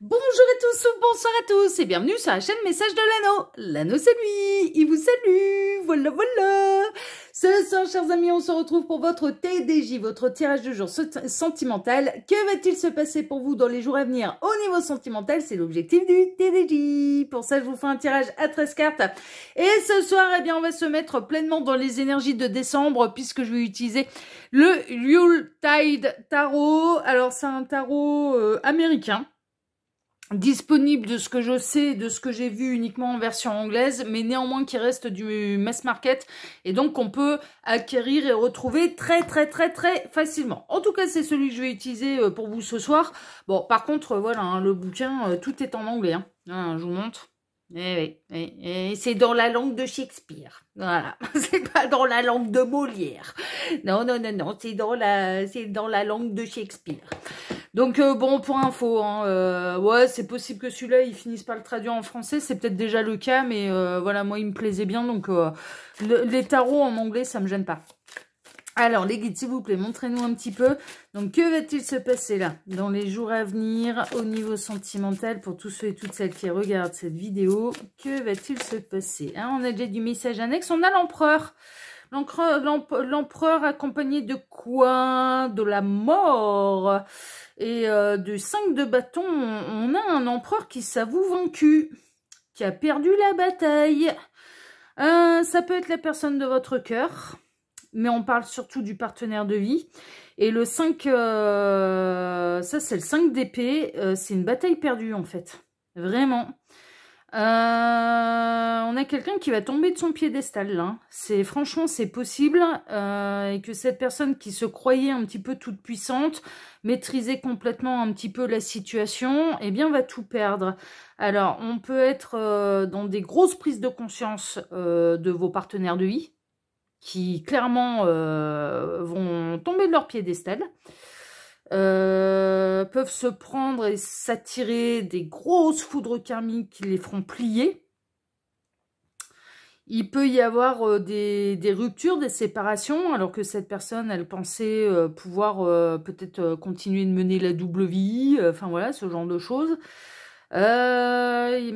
Bonjour à tous ou bonsoir à tous et bienvenue sur la chaîne Message de l'Anneau. L'Anneau c'est lui, il vous salue, voilà voilà. Ce soir chers amis, on se retrouve pour votre TDJ, votre tirage du jour sentimental. Que va-t-il se passer pour vous dans les jours à venir au niveau sentimental? C'est l'objectif du TDJ. Pour ça je vous fais un tirage à 13 cartes. Et ce soir, eh bien, on va se mettre pleinement dans les énergies de décembre puisque je vais utiliser le Yuletide Tarot. Alors c'est un tarot américain. Disponible de ce que je sais, de ce que j'ai vu uniquement en version anglaise, mais néanmoins qui reste du mass market et donc on peut acquérir et retrouver très facilement. En tout cas, c'est celui que je vais utiliser pour vous ce soir. Bon, par contre, voilà, hein, le bouquin, tout est en anglais. Hein. Hein, je vous montre. Et c'est dans la langue de Shakespeare. Voilà, c'est pas dans la langue de Molière. Non, c'est dans la langue de Shakespeare. Donc bon, pour info, hein, ouais, c'est possible que celui-là, ils finissent par le traduire en français, c'est peut-être déjà le cas, mais voilà, moi, il me plaisait bien, donc les tarots en anglais, ça me gêne pas. Alors, les guides, s'il vous plaît, montrez-nous un petit peu. Donc, que va-t-il se passer là, dans les jours à venir, au niveau sentimental, pour tous ceux et toutes celles qui regardent cette vidéo? Que va-t-il se passer? Hein, on a déjà du message annexe, on a l'empereur. L'empereur accompagné de quoi? De la mort. Et du 5 de bâton, on a un empereur qui s'avoue vaincu, qui a perdu la bataille. Ça peut être la personne de votre cœur, mais on parle surtout du partenaire de vie. Et le 5, ça c'est le 5 d'épée, c'est une bataille perdue en fait. Vraiment. On a quelqu'un qui va tomber de son piédestal là. Franchement c'est possible et que cette personne qui se croyait un petit peu toute puissante, maîtrisait complètement un petit peu la situation, eh bien va tout perdre. Alors on peut être dans des grosses prises de conscience de vos partenaires de vie qui clairement vont tomber de leur piédestal. Peuvent se prendre et s'attirer des grosses foudres karmiques qui les feront plier. Il peut y avoir des ruptures, des séparations, alors que cette personne, elle pensait pouvoir peut-être continuer de mener la double vie, enfin voilà, ce genre de choses. Mais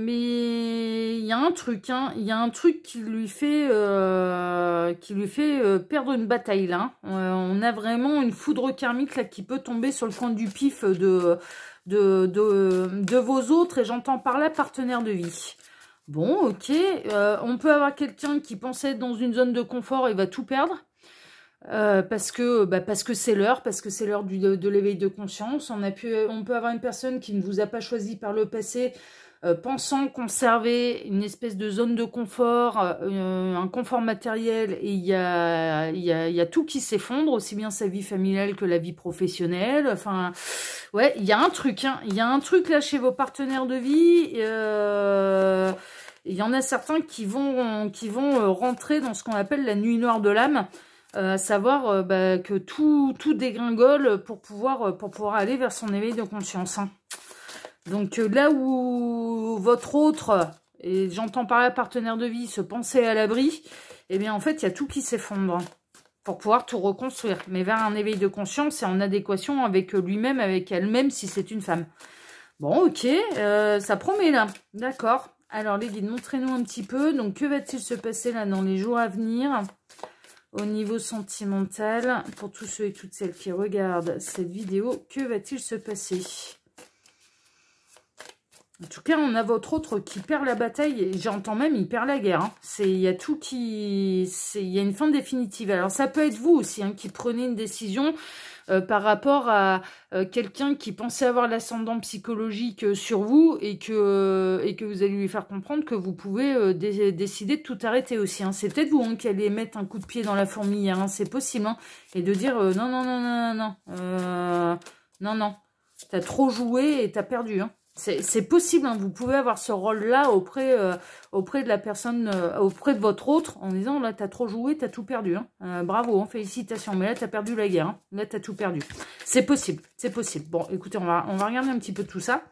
il y a un truc, hein, il y a un truc qui lui fait perdre une bataille là. On a vraiment une foudre karmique là qui peut tomber sur le coin du pif de vos autres, et j'entends par là partenaire de vie. Bon, ok, on peut avoir quelqu'un qui pensait être dans une zone de confort et va tout perdre. Parce que c'est l'heure, de l'éveil de conscience. On peut avoir une personne qui ne vous a pas choisi par le passé, pensant conserver une espèce de zone de confort, un confort matériel, et il y a tout qui s'effondre, aussi bien sa vie familiale que la vie professionnelle. Enfin, ouais, il y a un truc, hein, il y a un truc là chez vos partenaires de vie. Il y en a certains qui vont rentrer dans ce qu'on appelle la nuit noire de l'âme. À savoir que tout dégringole pour pouvoir aller vers son éveil de conscience. Hein. Donc là où votre autre, et j'entends par là partenaire de vie, se pensait à l'abri, eh bien en fait il y a tout qui s'effondre pour pouvoir tout reconstruire. Mais vers un éveil de conscience et en adéquation avec lui-même, avec elle-même si c'est une femme. Bon ok, ça promet là, d'accord. Alors les guides, montrez-nous un petit peu. Donc que va-t-il se passer là dans les jours à venir ? Au niveau sentimental, pour tous ceux et toutes celles qui regardent cette vidéo, que va-t-il se passer? En tout cas, on a votre autre qui perd la bataille, et j'entends même, il perd la guerre. Hein. Il y a tout qui... Il y a une fin définitive. Alors, ça peut être vous aussi, hein, qui prenez une décision par rapport à quelqu'un qui pensait avoir l'ascendant psychologique sur vous et que vous allez lui faire comprendre que vous pouvez décider de tout arrêter aussi. Hein. C'est peut-être vous hein, qui allez mettre un coup de pied dans la fourmilière, hein, c'est possible. Hein, et de dire non, t'as trop joué et t'as perdu. Hein. C'est possible, hein, vous pouvez avoir ce rôle-là auprès de la personne, auprès de votre autre, en disant, là, t'as trop joué, t'as tout perdu. Hein. Bravo, hein, félicitations, mais là, t'as perdu la guerre. Hein. Là, t'as tout perdu. C'est possible, c'est possible. Bon, écoutez, on va regarder un petit peu tout ça.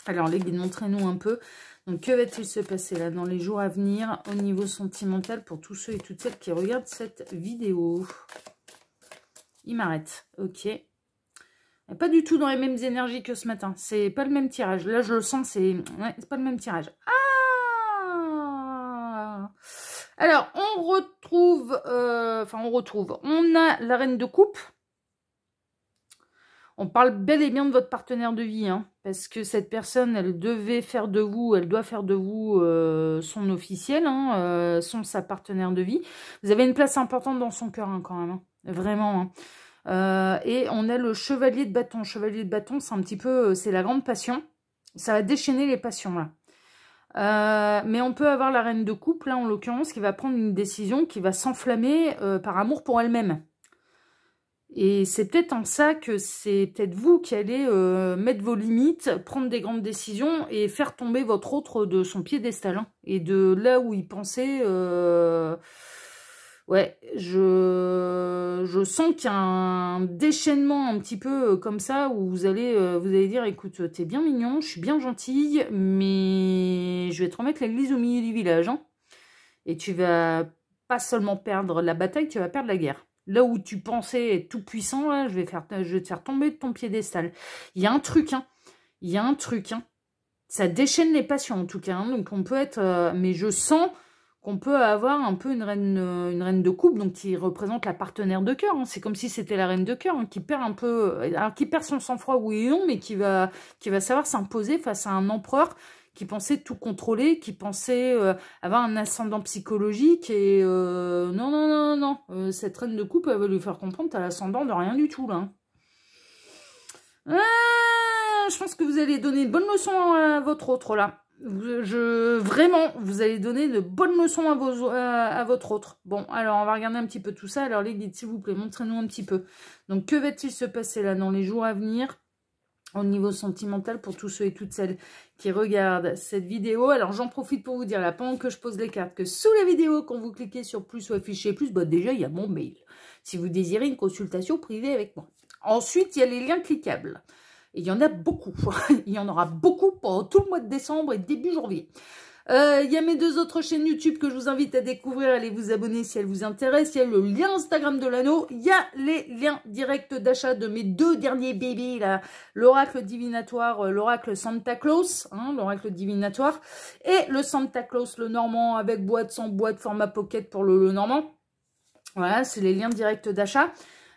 Alors, les guides, montrez-nous un peu. Donc, que va-t-il se passer là dans les jours à venir au niveau sentimental pour tous ceux et toutes celles qui regardent cette vidéo? Il m'arrête, ok. Pas du tout dans les mêmes énergies que ce matin. C'est pas le même tirage. Là, je le sens, c'est pas le même tirage. Ah! Alors, on retrouve... On a la reine de coupe. On parle bel et bien de votre partenaire de vie, hein, parce que cette personne, elle doit faire de vous son officiel, hein, sa partenaire de vie. Vous avez une place importante dans son cœur, hein, quand même, hein, vraiment. Hein. Et on a le chevalier de bâton. Chevalier de bâton, c'est un petit peu, c'est la grande passion. Ça va déchaîner les passions, là. Mais on peut avoir la reine de coupe, là, en l'occurrence, qui va prendre une décision qui va s'enflammer par amour pour elle-même. Et c'est peut-être en ça que c'est peut-être vous qui allez mettre vos limites, prendre des grandes décisions et faire tomber votre autre de son piédestal. Hein, et de là où il pensait... Ouais, je sens qu'il y a un déchaînement un petit peu comme ça où vous allez dire, écoute, t'es bien mignon, je suis bien gentille, mais je vais te remettre l'église au milieu du village. Hein, et tu vas pas seulement perdre la bataille, tu vas perdre la guerre. Là où tu pensais être tout puissant, là, je vais te faire tomber de ton piédestal. Il y a un truc, hein. Il y a un truc, hein. Ça déchaîne les passions, en tout cas. Hein. Donc, on peut être... mais je sens qu'on peut avoir un peu une reine de coupe, donc qui représente la partenaire de cœur. Hein. C'est comme si c'était la reine de cœur, hein, qui perd un peu... Alors, qui perd son sang-froid, oui et non, mais qui va savoir s'imposer face à un empereur qui pensait tout contrôler, qui pensait avoir un ascendant psychologique, et non, cette reine de coupe, elle va lui faire comprendre que t'as l'ascendant de rien du tout, là. Je pense que vous allez donner une bonne leçon à votre autre, là. Vraiment, vous allez donner de bonnes leçons à votre autre. Bon, alors, on va regarder un petit peu tout ça. Alors, les guides, s'il vous plaît, montrez-nous un petit peu. Donc, que va-t-il se passer, là, dans les jours à venir au niveau sentimental pour tous ceux et toutes celles qui regardent cette vidéo? Alors j'en profite pour vous dire là, pendant que je pose les cartes, que sous la vidéo, quand vous cliquez sur plus ou afficher plus, bah déjà il y a mon mail, si vous désirez une consultation privée avec moi. Ensuite, il y a les liens cliquables. Et il y en a beaucoup. Il y en aura beaucoup pendant tout le mois de décembre et début janvier. Il y a mes 2 autres chaînes YouTube que je vous invite à découvrir. Allez vous abonner si elles vous intéressent. Il y a le lien Instagram de l'anneau. Il y a les liens directs d'achat de mes 2 derniers bébés, là. L'oracle divinatoire, l'oracle Santa Claus, hein, l'oracle divinatoire. Et le Santa Claus, le normand, avec boîte, sans boîte, format pocket pour le normand. Voilà, c'est les liens directs d'achat.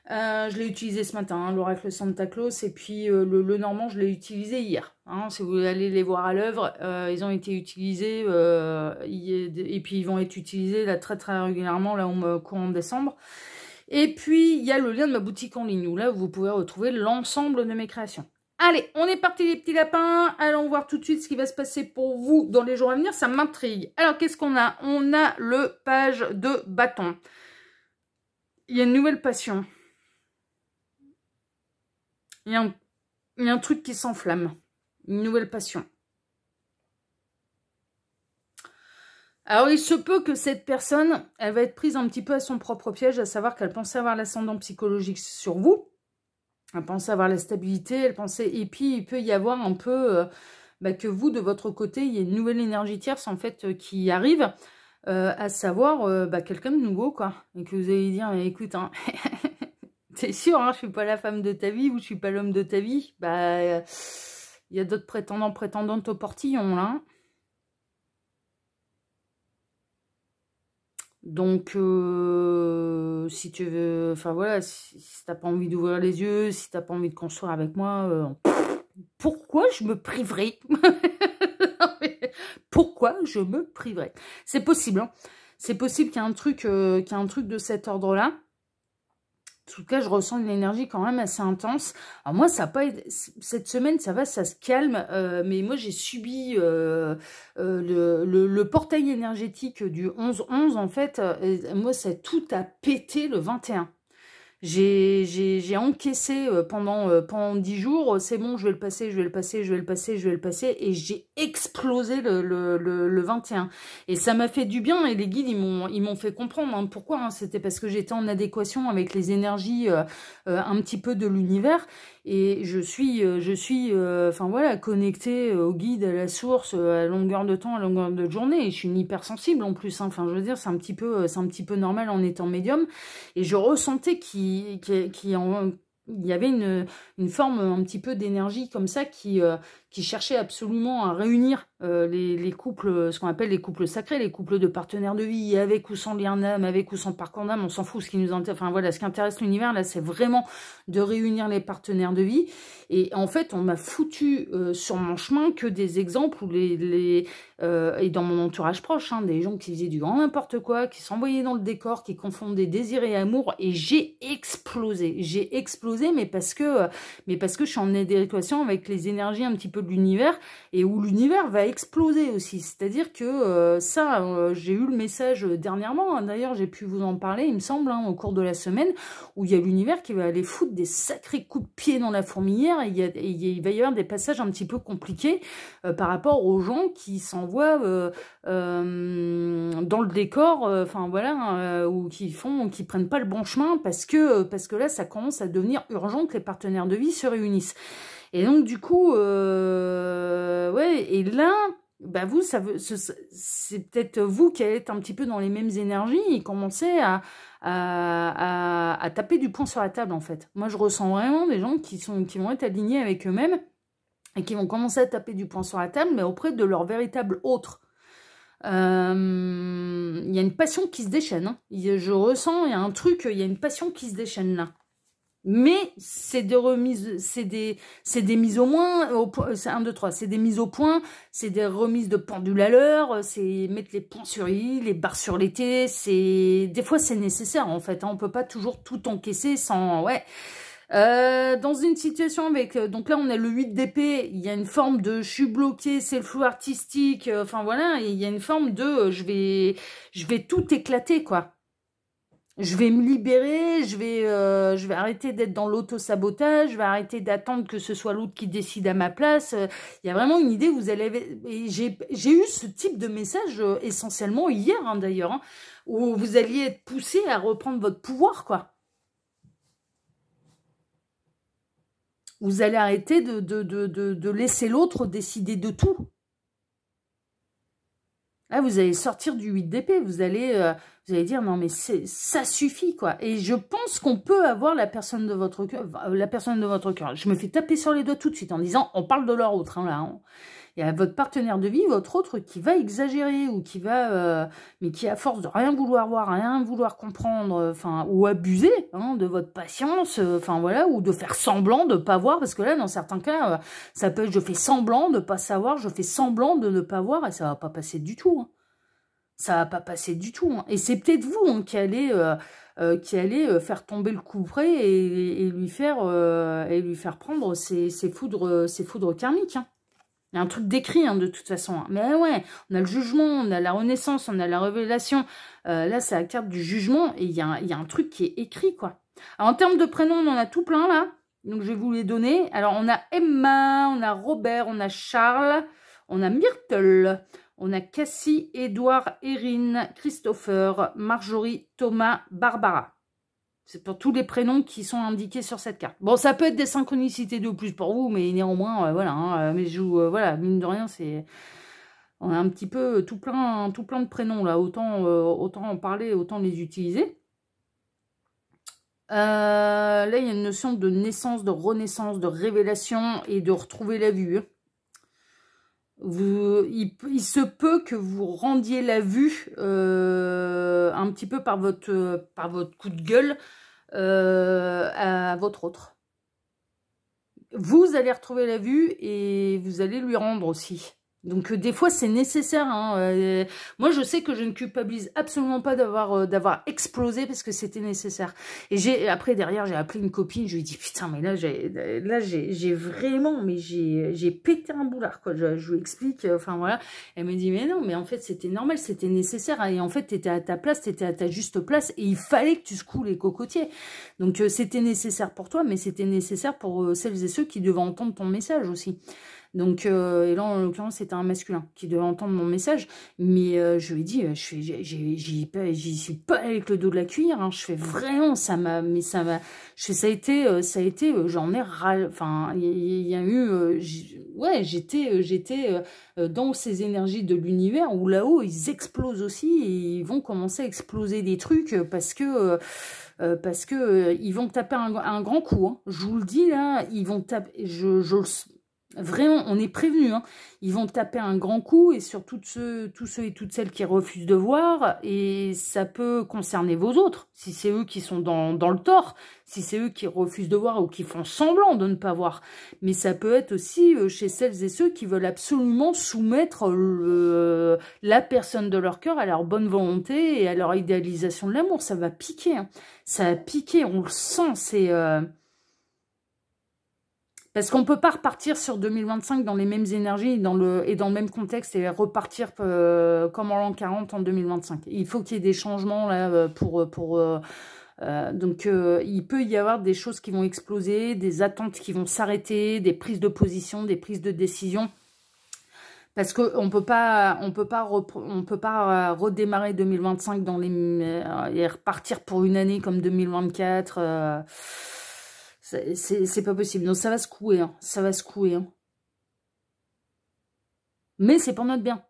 Je l'ai utilisé ce matin, hein, l'oracle Santa Claus, et puis le normand, je l'ai utilisé hier. Hein, si vous allez les voir à l'œuvre, ils ont été utilisés, et puis ils vont être utilisés là très très régulièrement, là au courant décembre. Et puis, il y a le lien de ma boutique en ligne, où là, vous pouvez retrouver l'ensemble de mes créations. Allez, on est parti les petits lapins. Allons voir tout de suite ce qui va se passer pour vous dans les jours à venir, ça m'intrigue. Alors, qu'est-ce qu'on a? On a le page de bâton. Il y a une nouvelle passion. Il y a un truc qui s'enflamme. Une nouvelle passion. Alors, il se peut que cette personne, elle va être prise un petit peu à son propre piège, à savoir qu'elle pensait avoir l'ascendant psychologique sur vous. Elle pensait avoir la stabilité, elle pensait... Et puis, il peut y avoir un peu... que vous, de votre côté, il y a une nouvelle énergie tierce, en fait, qui arrive, à savoir quelqu'un de nouveau, quoi. Et que vous allez dire, écoute, hein... C'est sûr, hein, je suis pas la femme de ta vie ou je suis pas l'homme de ta vie. Bah, il y a d'autres prétendants, prétendantes au portillon, là. Donc, si tu veux... Enfin, voilà, si t'as pas envie d'ouvrir les yeux, si t'as pas envie de construire avec moi, pourquoi je me priverais? Pourquoi je me priverais? C'est possible, hein. C'est possible qu'il y ait un truc de cet ordre-là. En tout cas, je ressens une énergie quand même assez intense. Alors moi, ça n'a pas été... Cette semaine, ça va, ça se calme. Mais moi, j'ai subi le portail énergétique du 11-11, en fait. Moi, tout a pété le 21. J'ai encaissé pendant 10 jours, c'est bon, je vais le passer, et j'ai explosé le 21. Et ça m'a fait du bien, et les guides, ils m'ont fait comprendre, hein, pourquoi, hein, c'était parce que j'étais en adéquation avec les énergies un petit peu de l'univers, et je suis enfin voilà, connectée au guide, à la source, à longueur de temps, à longueur de journée, et je suis une hypersensible en plus, hein, enfin je veux dire, c'est un petit peu normal en étant médium, et je ressentais qu'il il y avait une forme un petit peu d'énergie comme ça qui cherchait absolument à réunir les couples, ce qu'on appelle les couples sacrés, les couples de partenaires de vie, avec ou sans lien d'âme, avec ou sans parcours d'âme, on s'en fout. Ce qui nous intéresse, enfin voilà, ce qui intéresse l'univers là, c'est vraiment de réunir les partenaires de vie. Et en fait, on m'a foutu sur mon chemin que des exemples où et dans mon entourage proche, hein, des gens qui faisaient du grand n'importe quoi, qui s'envoyaient dans le décor, qui confondaient désir et amour, et j'ai explosé, mais parce que je suis en adéquation avec les énergies un petit peu de l'univers, et où l'univers va exploser aussi. C'est-à-dire que j'ai eu le message dernièrement, hein, d'ailleurs j'ai pu vous en parler, il me semble, hein, au cours de la semaine, où il y a l'univers qui va aller foutre des sacrés coups de pied dans la fourmilière, et il va y avoir des passages un petit peu compliqués par rapport aux gens qui s'envoient dans le décor, enfin voilà, ou qui prennent pas le bon chemin parce que là ça commence à devenir urgent que les partenaires de vie se réunissent. Et donc du coup, ouais, et là, bah vous, c'est peut-être vous qui allez être un petit peu dans les mêmes énergies et commencer à taper du poing sur la table en fait. Moi je ressens vraiment des gens qui vont être alignés avec eux-mêmes et qui vont commencer à taper du poing sur la table, mais auprès de leur véritable autre. Il y a une passion qui se déchaîne. Hein. Je ressens, il y a un truc, il y a une passion qui se déchaîne là. Mais c'est des remises, c'est des mises au moins, c'est 1, 2, 3, c'est des mises au point, c'est des remises de pendule à l'heure, c'est mettre les points sur i, les barres sur les t, des fois c'est nécessaire en fait, hein, on peut pas toujours tout encaisser sans, ouais. Dans une situation avec, donc là on a le 8 d'épée, il y a une forme de je suis bloqué, c'est le flou artistique, enfin voilà, il y a une forme de je vais tout éclater quoi. Je vais me libérer, je vais arrêter d'être dans l'auto-sabotage, je vais arrêter d'attendre que ce soit l'autre qui décide à ma place. Il y a vraiment une idée, vous allez... J'ai eu ce type de message essentiellement hier hein, d'ailleurs, hein, où vous alliez être poussé à reprendre votre pouvoir, quoi. Vous allez arrêter de laisser l'autre décider de tout. Là, vous allez sortir du 8 d'épée, vous allez dire non mais ça suffit quoi. Et je pense qu'on peut avoir la personne de votre cœur. Je me fais taper sur les doigts tout de suite en disant on parle de leur autre hein, là. Hein. Il y a votre partenaire de vie, votre autre qui va exagérer ou qui va, mais qui à force de rien vouloir voir, rien vouloir comprendre, enfin ou abuser hein, de votre patience, enfin voilà, ou de faire semblant de pas voir, parce que là dans certains cas, ça peut être je fais semblant de pas savoir, je fais semblant de ne pas voir et ça va pas passer du tout. Hein. Ça va pas passer du tout. Hein. Et c'est peut-être vous hein, qui allez faire tomber le couperet et lui faire prendre ses foudres karmiques. Hein. Il y a un truc décrit, hein, de toute façon. Hein. Mais ouais, on a le jugement, on a la renaissance, on a la révélation. Là, c'est la carte du jugement. Et il y a un truc qui est écrit, quoi. Alors, en termes de prénoms, on en a tout plein, là. Donc, je vais vous les donner. Alors, on a Emma, on a Robert, on a Charles, on a Myrtle, on a Cassie, Édouard, Erin, Christopher, Marjorie, Thomas, Barbara. C'est pour tous les prénoms qui sont indiqués sur cette carte. Bon, ça peut être des synchronicités de plus pour vous, mais néanmoins, voilà. Hein, mais voilà, mine de rien, on a un petit peu tout plein de prénoms là. Autant en parler, autant les utiliser. Là, il y a une notion de naissance, de renaissance, de révélation et de retrouver la vue. Il se peut que vous rendiez la vue un petit peu par votre coup de gueule à votre autre. Vous allez retrouver la vue et vous allez lui rendre aussi. Donc des fois c'est nécessaire. Hein, moi je sais que je ne culpabilise absolument pas d'avoir explosé parce que c'était nécessaire. Et après derrière j'ai appelé une copine, je lui ai dit putain mais là j'ai vraiment mais j'ai pété un boulard quoi. Je lui explique, enfin voilà. Elle me dit mais non mais en fait c'était normal, c'était nécessaire et en fait t'étais à ta place, t'étais à ta juste place et il fallait que tu secoues les cocotiers. Donc c'était nécessaire pour toi mais c'était nécessaire pour celles et ceux qui devaient entendre ton message aussi. Donc, et là, en l'occurrence, c'était un masculin qui devait entendre mon message. Mais je lui ai dit, j'y suis pas avec le dos de la cuillère. Hein, je fais vraiment, ça a été, j'en ai ras. Enfin, il y a eu, ouais, j'étais dans ces énergies de l'univers où là-haut, ils explosent aussi et ils vont commencer à exploser des trucs parce que parce que ils vont taper un grand coup. Hein. Je vous le dis, là, ils vont taper... Vraiment, on est prévenus. Hein. Ils vont taper un grand coup et sur tous ceux et toutes celles qui refusent de voir. Et ça peut concerner vos autres. Si c'est eux qui sont dans le tort, si c'est eux qui refusent de voir ou qui font semblant de ne pas voir. Mais ça peut être aussi chez celles et ceux qui veulent absolument soumettre la personne de leur cœur à leur bonne volonté et à leur idéalisation de l'amour. Ça va piquer. Hein. Ça va piquer, on le sent. C'est... Parce qu'on ne peut pas repartir sur 2025 dans les mêmes énergies et dans le même contexte et repartir comme en l'an 40 en 2025. Il faut qu'il y ait des changements là donc il peut y avoir des choses qui vont exploser, des attentes qui vont s'arrêter, des prises de position, des prises de décision. Parce qu'on peut pas redémarrer 2025 dans et repartir pour une année comme 2024. C'est pas possible. Donc ça va secouer, hein. Ça va secouer. Hein. Mais c'est pour notre bien.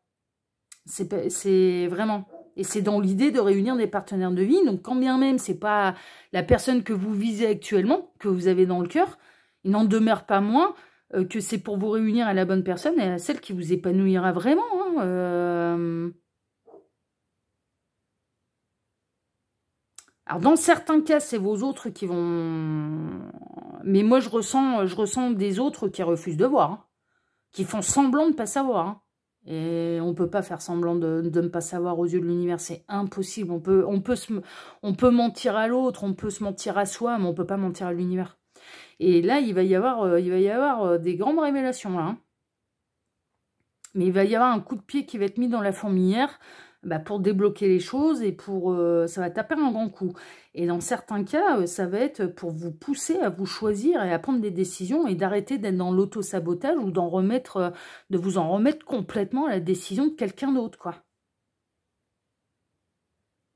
C'est vraiment. Et c'est dans l'idée de réunir des partenaires de vie. Donc quand bien même c'est pas la personne que vous visez actuellement, que vous avez dans le cœur, il n'en demeure pas moins que c'est pour vous réunir à la bonne personne et à celle qui vous épanouira vraiment. Hein. Alors, dans certains cas, c'est vos autres qui vont... Mais moi, je ressens des autres qui refusent de voir. Hein, qui font semblant de ne pas savoir. Hein. Et on ne peut pas faire semblant de ne pas savoir aux yeux de l'univers. C'est impossible. On peut mentir à l'autre, on peut se mentir à soi, mais on ne peut pas mentir à l'univers. Et là, il va y avoir des grandes révélations. Là, hein. Mais il va y avoir un coup de pied qui va être mis dans la fourmilière pour débloquer les choses et ça va taper un grand coup. Et dans certains cas, ça va être pour vous pousser à vous choisir et à prendre des décisions et d'arrêter d'être dans l'auto-sabotage ou de vous en remettre complètement à la décision de quelqu'un d'autre, quoi.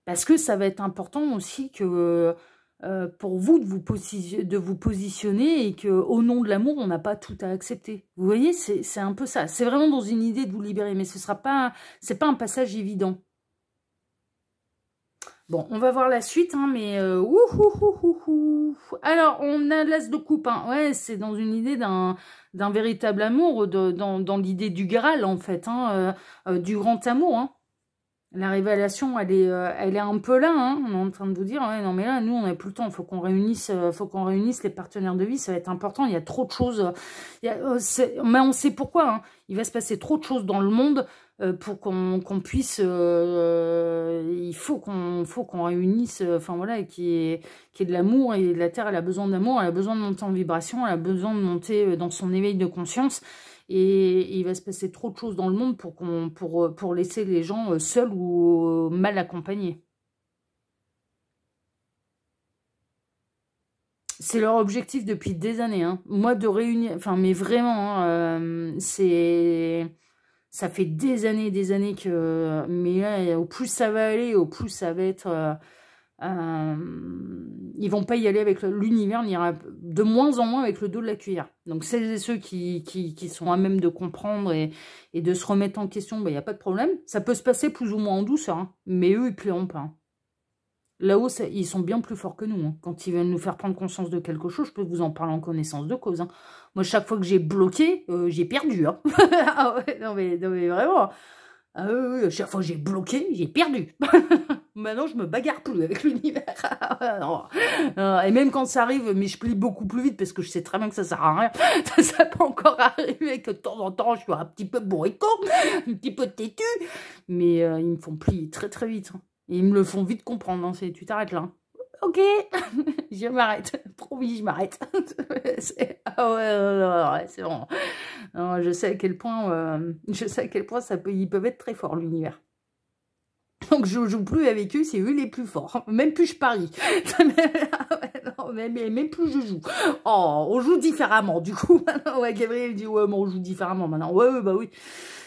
Parce que ça va être important aussi que pour vous de vous positionner et qu'au nom de l'amour, on n'a pas tout à accepter. Vous voyez, c'est un peu ça. C'est vraiment dans une idée de vous libérer, mais c'est pas un passage évident. Bon, on va voir la suite, hein, mais... Alors, on a l'as de coupe. Hein. Ouais, c'est dans une idée d'un véritable amour, dans l'idée du Graal, en fait, hein, du grand amour, hein. La révélation, elle est un peu là, hein. On est en train de vous dire, ouais, non mais là, nous, on n'a plus le temps, il faut qu'on réunisse les partenaires de vie, ça va être important, il y a trop de choses, mais on sait pourquoi, hein. Il va se passer trop de choses dans le monde pour qu'on puisse, il faut qu'on réunisse, enfin voilà, qu'il y ait de l'amour, et la Terre, elle a besoin d'amour, elle a besoin de monter en vibration, elle a besoin de monter dans son éveil de conscience. Et il va se passer trop de choses dans le monde pour laisser les gens seuls ou mal accompagnés. C'est leur objectif depuis des années. Hein. Moi, de réunir... Enfin, mais vraiment, hein, ça fait des années que... Mais là, au plus ça va aller, au plus ça va être... ils vont pas y aller avec l'univers, on ira de moins en moins avec le dos de la cuillère. Donc celles et ceux qui sont à même de comprendre et de se remettre en question, il n'y a pas de problème. Ça peut se passer plus ou moins en douceur, hein, mais eux, ils plieront pas. Hein. Là-haut, ils sont bien plus forts que nous. Hein. Quand ils veulent nous faire prendre conscience de quelque chose, je peux vous en parler en connaissance de cause. Hein. Moi, chaque fois que j'ai bloqué, j'ai perdu. Hein. Ah ouais, non mais vraiment. Ah oui, chaque fois que j'ai bloqué, j'ai perdu. Maintenant, je me bagarre plus avec l'univers. Et même quand ça arrive, mais je plie beaucoup plus vite parce que je sais très bien que ça sert à rien. Ça peut encore arriver que de temps en temps, je suis un petit peu bourricot, un petit peu têtu. Mais ils me font plier très très vite. Hein. Et ils me le font vite comprendre. Hein. Tu t'arrêtes là. Hein. Ok, je m'arrête. Promis, je m'arrête. Ah ouais, c'est bon. Non, je sais à quel point, ils peuvent être très forts, l'univers. Donc je joue plus avec eux, c'est eux les plus forts. Même plus je parie. Non, même plus je joue. Oh, on joue différemment du coup. Ouais, Gabriel dit ouais, mais on joue différemment maintenant. Ouais, bah oui.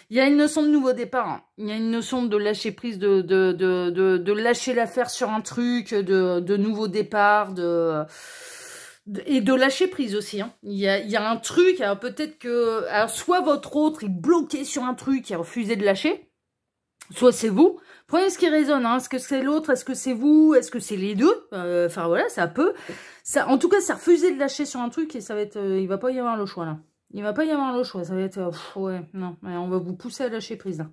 Il y a une notion de nouveau départ. Hein. Il y a une notion de lâcher prise, de lâcher l'affaire sur un truc, de nouveau départ, et de lâcher prise aussi. Hein. Il y a un truc, peut-être que... Alors, soit votre autre est bloqué sur un truc et a refusé de lâcher. Soit c'est vous, prenez ce qui résonne, hein. Est-ce que c'est l'autre, est-ce que c'est vous, est-ce que c'est les deux? Enfin voilà, ça peut. Ça, en tout cas, ça refusé de lâcher sur un truc et ça va être... il va pas y avoir le choix là. Il va pas y avoir le choix, ça va être... ouais, non, ouais, on va vous pousser à lâcher prise là.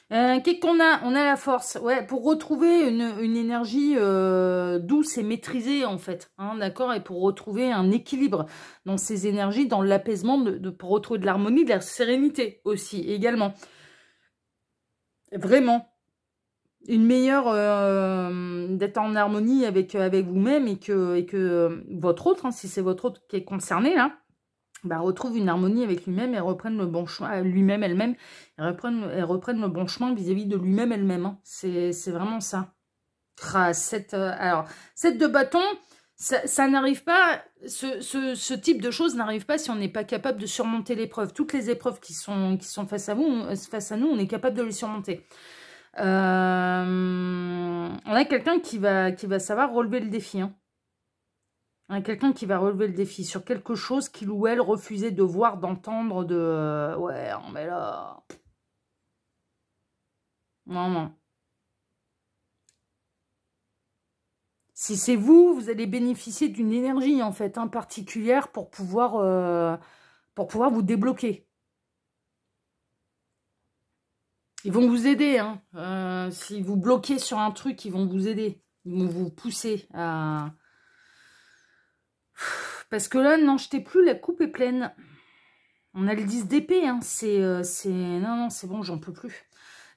Qu'est-ce qu'on a? On a la force, ouais, pour retrouver une énergie douce et maîtrisée en fait, hein, d'accord, et pour retrouver un équilibre dans ces énergies, dans l'apaisement, pour retrouver de l'harmonie, de la sérénité aussi, également. Vraiment, une meilleure d'être en harmonie avec vous-même et que votre autre, hein, si c'est votre autre qui est concerné là, bah, retrouve une harmonie avec lui-même et reprenne le bon chemin, lui-même, elle-même, et reprenne le bon chemin vis-à-vis de lui-même, elle-même. Hein. C'est vraiment ça. Alors, 7 de bâton, ça n'arrive pas, ce type de choses n'arrive pas si on n'est pas capable de surmonter l'épreuve. Toutes les épreuves qui sont face à nous, on est capable de les surmonter. On a quelqu'un qui va savoir relever le défi, hein. Quelqu'un qui va relever le défi sur quelque chose qu'il ou elle refusait de voir, d'entendre, de... ouais, mais là... Non, non. Si c'est vous, vous allez bénéficier d'une énergie, en fait, hein, particulière pour pouvoir vous débloquer. Ils vont vous aider, hein. Si vous bloquez sur un truc, ils vont vous aider. Ils vont vous pousser à... Parce que là, n'en jetez plus, la coupe est pleine. On a le 10 d'épée, hein. Non, non, c'est bon, j'en peux plus.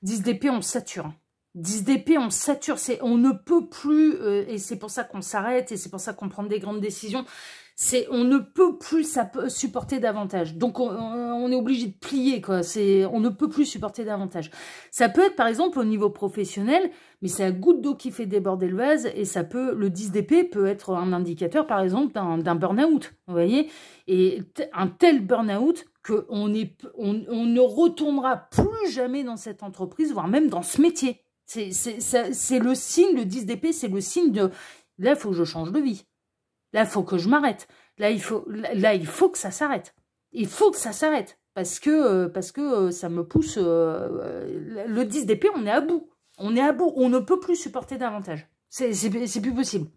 10 d'épée, on sature. 10 d'épée, on sature. On ne peut plus, et c'est pour ça qu'on s'arrête, et c'est pour ça qu'on prend des grandes décisions. On ne peut plus supporter davantage. Donc, on est obligé de plier, quoi. On ne peut plus supporter davantage. Ça peut être, par exemple, au niveau professionnel, mais c'est la goutte d'eau qui fait déborder le vase, et le 10 d'épée peut être un indicateur, par exemple, d'un burn-out, vous voyez. Et un tel burn-out qu'on ne retournera plus jamais dans cette entreprise, voire même dans ce métier. C'est le signe, le 10 d'épée, c'est le signe de... Là, il faut que je change de vie. Là, il faut que je m'arrête. Là, il faut que ça s'arrête. Il faut que ça s'arrête. Parce que ça me pousse... le 10 d'épée, on est à bout. On est à bout. On ne peut plus supporter davantage. C'est plus possible.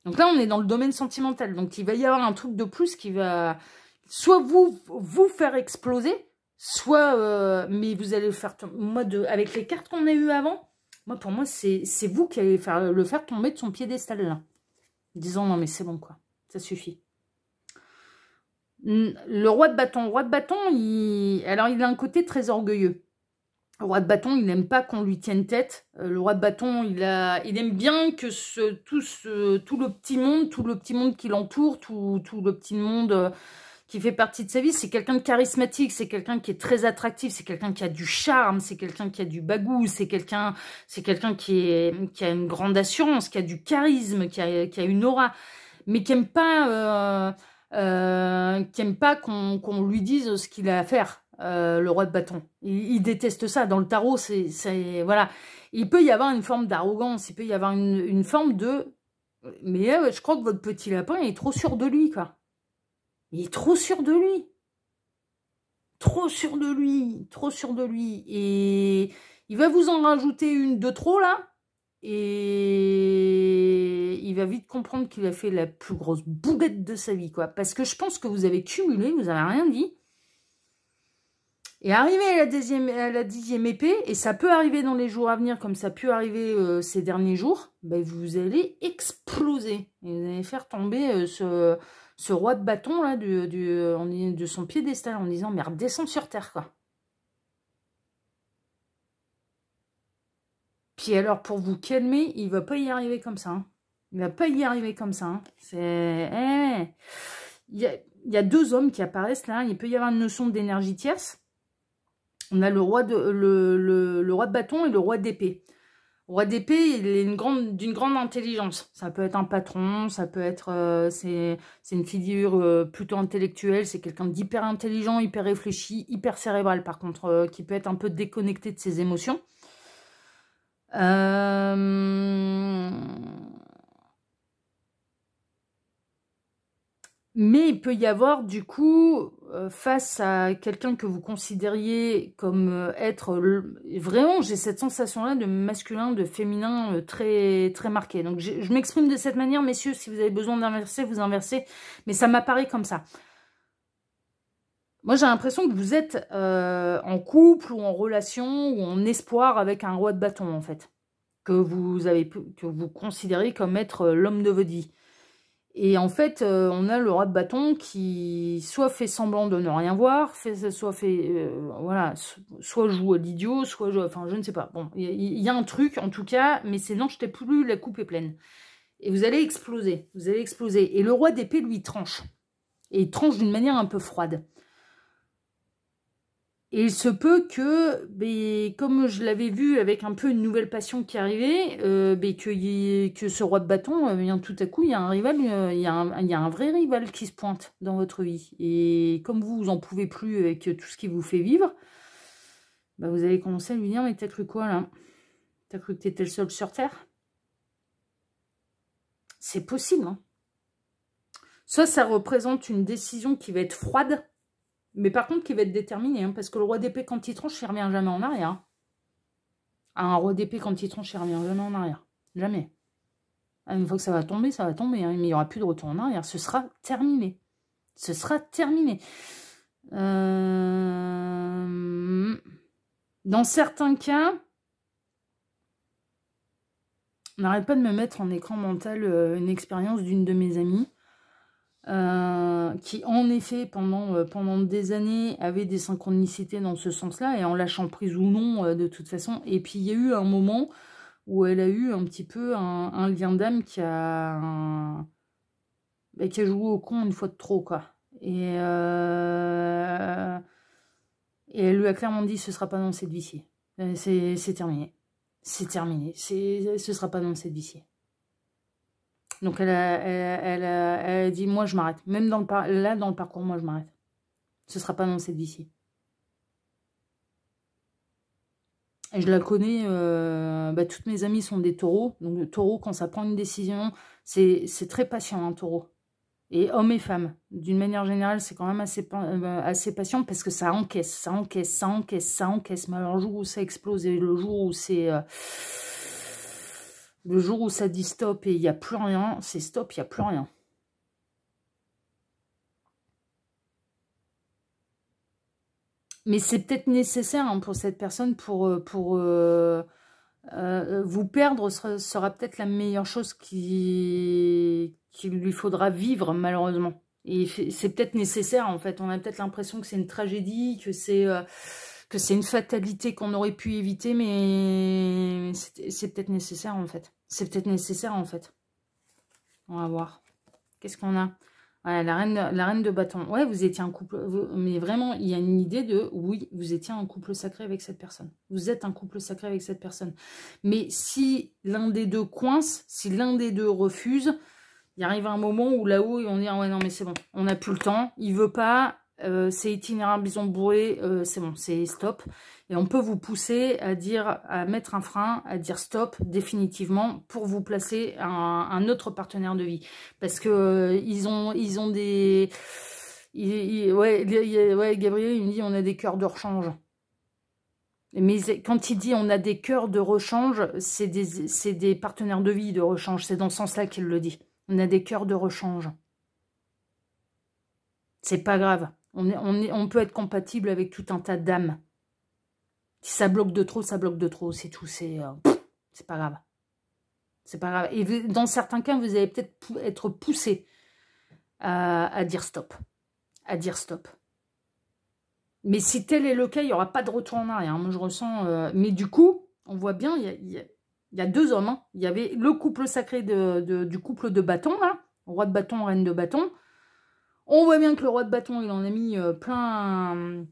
Donc là, on est dans le domaine sentimental. Donc, il va y avoir un truc de plus qui va... Soit vous faire exploser, soit... mais vous allez le faire... Moi, avec les cartes qu'on a eues avant, pour moi, c'est vous qui allez le faire tomber de son piédestal là. Disons, non mais c'est bon quoi, ça suffit. Le roi de bâton, alors il a un côté très orgueilleux. Le roi de bâton, il n'aime pas qu'on lui tienne tête. Le roi de bâton, il aime bien que tout le petit monde qui l'entoure, tout le petit monde qui fait partie de sa vie, c'est quelqu'un de charismatique, c'est quelqu'un qui est très attractif, c'est quelqu'un qui a du charme, c'est quelqu'un qui a du bagou, c'est quelqu'un qui a une grande assurance, qui a du charisme, qui a une aura, mais qui aime pas qu'on lui dise ce qu'il a à faire. Le roi de bâton, il déteste ça. Dans le tarot, voilà, il peut y avoir une forme d'arrogance, il peut y avoir une forme de, mais je crois que votre petit lapin il est trop sûr de lui, quoi. Il est trop sûr de lui. Trop sûr de lui. Trop sûr de lui. Et il va vous en rajouter une de trop, là. Et il va vite comprendre qu'il a fait la plus grosse boulette de sa vie, quoi. Parce que je pense que vous avez cumulé, vous n'avez rien dit. Et arrivé à la 10e épée, et ça peut arriver dans les jours à venir, comme ça a pu arriver ces derniers jours, ben vous allez exploser. Et vous allez faire tomber ce roi de bâton là de son piédestal en disant mais redescends sur terre quoi. Puis alors pour vous calmer, il va pas y arriver comme ça. Hein. Il va pas y arriver comme ça. Hein. Il y a deux hommes qui apparaissent là. Il peut y avoir une notion d'énergie tierce. On a le roi de bâton et le roi d'épée. Le roi d'épée, il est d'une grande intelligence. Ça peut être un patron, ça peut être... c'est une figure plutôt intellectuelle. C'est quelqu'un d'hyper intelligent, hyper réfléchi, hyper cérébral par contre, qui peut être un peu déconnecté de ses émotions. Mais il peut y avoir du coup face à quelqu'un que vous considériez comme être... Vraiment, j'ai cette sensation-là de masculin, de féminin très, très marquée. Donc, je m'exprime de cette manière, messieurs. Si vous avez besoin d'inverser, vous inversez. Mais ça m'apparaît comme ça. Moi, j'ai l'impression que vous êtes en couple ou en relation ou en espoir avec un roi de bâton, en fait. Que vous considérez comme être l'homme de votre vie. Et en fait, on a le roi de bâton qui soit fait semblant de ne rien voir, voilà, soit joue à l'idiot, soit joue, enfin, je ne sais pas. Bon, il y a un truc, en tout cas, mais c'est non, je t'ai plus, la coupe est pleine. Et vous allez exploser, Et le roi d'épée, lui, tranche. Et il tranche d'une manière un peu froide. Et il se peut que, comme je l'avais vu avec un peu une nouvelle passion qui arrivait, que ce roi de bâton, tout à coup, il y a un rival, il y a un vrai rival qui se pointe dans votre vie. Et comme vous en pouvez plus avec tout ce qui vous fait vivre, vous allez commencer à lui dire, mais t'as cru quoi là? T'as cru que t'étais le seul sur Terre? C'est possible, hein. Soit ça représente une décision qui va être froide, mais par contre, qui va être déterminé, hein, parce que le roi d'épée, quand il tranche, il ne revient jamais en arrière. Un roi d'épée, quand il tranche, il ne revient jamais en arrière. Jamais. Une fois que ça va tomber, hein, mais il n'y aura plus de retour en arrière. Ce sera terminé. Ce sera terminé. Dans certains cas, on n'arrête pas de me mettre en écran mental une expérience d'une de mes amies. Qui en effet pendant des années avait des synchronicités dans ce sens-là et en lâchant prise ou non de toute façon. Et puis il y a eu un moment où elle a eu un petit peu un lien d'âme qui a joué au con une fois de trop, quoi. Et elle lui a clairement dit ce sera pas dans cette vie-ci. C'est terminé. C'est terminé. Ce sera pas dans cette vie-ci. Donc elle a dit, moi je m'arrête. Même dans le parcours, moi je m'arrête. Ce ne sera pas dans cette vie-ci. Et je la connais, toutes mes amies sont des taureaux. Donc le taureau, quand ça prend une décision, c'est très patient, un taureau. Et hommes et femmes, d'une manière générale, c'est quand même assez patient parce que ça encaisse. Mais alors le jour où ça explose et le jour où c'est... Le jour où ça dit stop et il n'y a plus rien, c'est stop, il n'y a plus rien. Mais c'est peut-être nécessaire hein, pour cette personne, pour vous perdre sera peut-être la meilleure chose qu'il lui faudra vivre, malheureusement. Et c'est peut-être nécessaire, en fait. On a peut-être l'impression que c'est une tragédie, que c'est une fatalité qu'on aurait pu éviter, mais c'est peut-être nécessaire, en fait. C'est peut-être nécessaire, en fait. On va voir. Qu'est-ce qu'on a? Ouais, la reine de bâton. Ouais, vous étiez un couple... mais vraiment, il y a une idée de... Oui, vous étiez un couple sacré avec cette personne. Vous êtes un couple sacré avec cette personne. Mais si l'un des deux coince, si l'un des deux refuse, il arrive un moment où là-haut, on dit, ah ouais, non, mais c'est bon. On n'a plus le temps. Il veut pas... c'est itinérable, ils ont bourré, c'est bon, c'est stop. Et on peut vous pousser à mettre un frein, à dire stop définitivement pour vous placer un autre partenaire de vie. Parce que ils ont des... ouais, Gabriel, il me dit on a des cœurs de rechange. Mais quand il dit on a des cœurs de rechange, c'est des partenaires de vie de rechange. C'est dans ce sens-là qu'il le dit. On a des cœurs de rechange. C'est pas grave. On peut être compatible avec tout un tas d'âmes. Si ça bloque de trop, ça bloque de trop. C'est tout. C'est pas grave. C'est pas grave. Et dans certains cas, vous allez peut-être être poussé à dire stop. À dire stop. Mais si tel est le cas, il n'y aura pas de retour en arrière. Moi, je ressens... mais du coup, on voit bien, il y a deux hommes. Hein. Il y avait le couple sacré du couple de bâton, là. Roi de bâton, reine de bâton. On voit bien que le roi de bâton, il en a mis plein...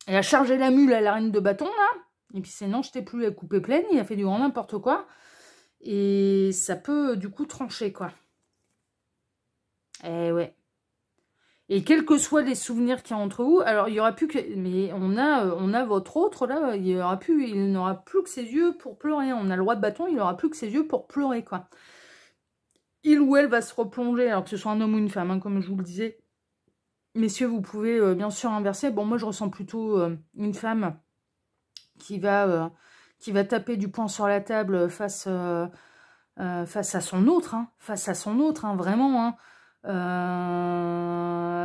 Il a chargé la mule à la reine de bâton, là. Et puis c'est non, je t'ai plus la coupe est pleine. Il a fait du grand n'importe quoi. Et ça peut, du coup, trancher, quoi. Eh ouais. Et quels que soient les souvenirs qu'il y a entre vous, alors il n'y aura plus que... Mais on a votre autre, là, il n'aura plus que ses yeux pour pleurer. On a le roi de bâton, il n'aura plus que ses yeux pour pleurer, quoi. Il ou elle va se replonger, alors que ce soit un homme ou une femme, hein, comme je vous le disais. Messieurs, vous pouvez bien sûr inverser. Bon, moi, je ressens plutôt une femme qui va taper du poing sur la table face à son autre, hein, vraiment. Hein.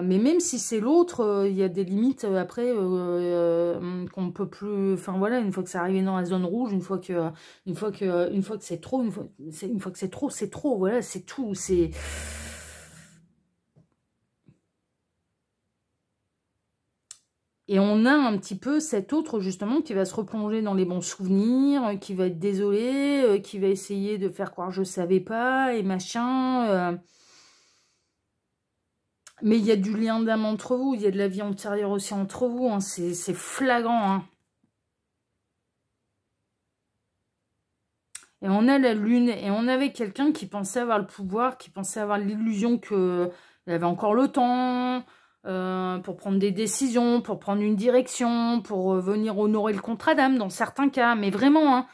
Mais même si c'est l'autre, il y a des limites après qu'on ne peut plus. Enfin voilà, une fois que c'est arrivé dans la zone rouge, une fois que c'est trop, une fois que c'est trop, c'est trop. Voilà, c'est tout. C'est Et on a un petit peu cet autre, justement, qui va se replonger dans les bons souvenirs, qui va être désolé, qui va essayer de faire croire « je savais pas » et machin. Mais il y a du lien d'âme entre vous, il y a de la vie antérieure aussi entre vous, hein, c'est flagrant. Hein. Et on a la lune, et on avait quelqu'un qui pensait avoir le pouvoir, qui pensait avoir l'illusion qu'il avait encore le temps... pour prendre des décisions, pour prendre une direction, pour venir honorer le contrat d'âme dans certains cas, mais vraiment, hein.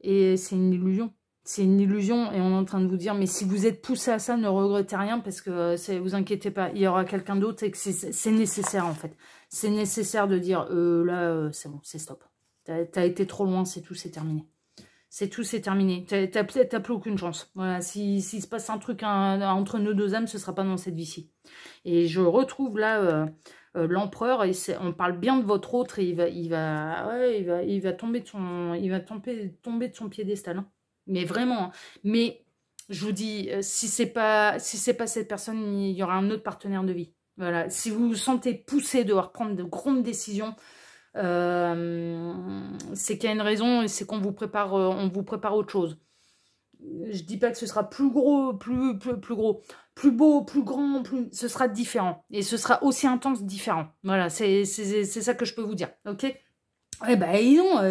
Et c'est une illusion. C'est une illusion, et on est en train de vous dire, mais si vous êtes poussé à ça, ne regrettez rien, parce que vous inquiétez pas, il y aura quelqu'un d'autre, et que c'est nécessaire, en fait. C'est nécessaire de dire, là, c'est bon, c'est stop. T'as été trop loin, c'est tout, c'est terminé. C'est tout, c'est terminé. T'as plus aucune chance. Voilà, s'il se passe un truc entre nos deux âmes, ce sera pas dans cette vie-ci. Et je retrouve là l'empereur, et on parle bien de votre autre, et il va tomber de son piédestal. Hein. Mais vraiment. Hein. Mais je vous dis, si c'est pas cette personne, il y aura un autre partenaire de vie. Voilà. Si vous vous sentez poussé de devoir prendre de grandes décisions, c'est qu'il y a une raison, et c'est qu'on vous prépare, autre chose. Je dis pas que ce sera plus gros, plus gros, plus beau, plus grand, ce sera différent, et ce sera aussi intense, différent. Voilà, c'est ça que je peux vous dire, ok. Eh ben non,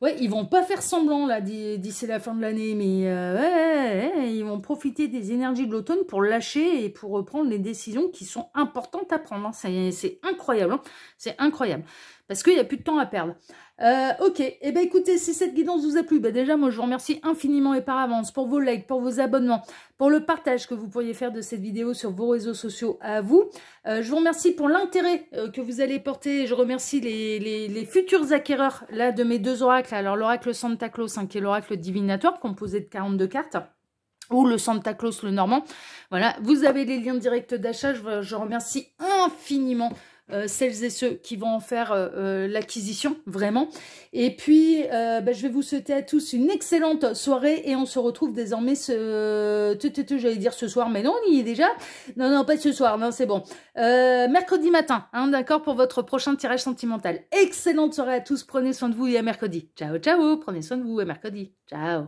ouais, ils vont pas faire semblant là d'ici la fin de l'année, mais ouais, ils vont profiter des énergies de l'automne pour lâcher et pour reprendre les décisions qui sont importantes à prendre. Hein. C'est incroyable, hein. C'est incroyable. Parce qu'il n'y a plus de temps à perdre. Ok, et ben écoutez, si cette guidance vous a plu, déjà moi je vous remercie infiniment et par avance pour vos likes, pour vos abonnements, pour le partage que vous pourriez faire de cette vidéo sur vos réseaux sociaux à vous. Je vous remercie pour l'intérêt que vous allez porter. Je remercie les futurs acquéreurs là de mes deux oracles. Alors l'oracle Santa Claus, hein, qui est l'oracle divinatoire composé de 42 cartes. Ou le Santa Claus, le normand. Voilà, vous avez les liens directs d'achat. Je remercie infiniment celles et ceux qui vont en faire l'acquisition, vraiment. Et puis, je vais vous souhaiter à tous une excellente soirée, et on se retrouve désormais j'allais dire ce soir, mais non, on y est déjà. Non, pas ce soir, non, c'est bon. Mercredi matin, hein, d'accord, pour votre prochain tirage sentimental. Excellente soirée à tous, prenez soin de vous et à mercredi. Ciao, ciao, prenez soin de vous, à mercredi. Ciao.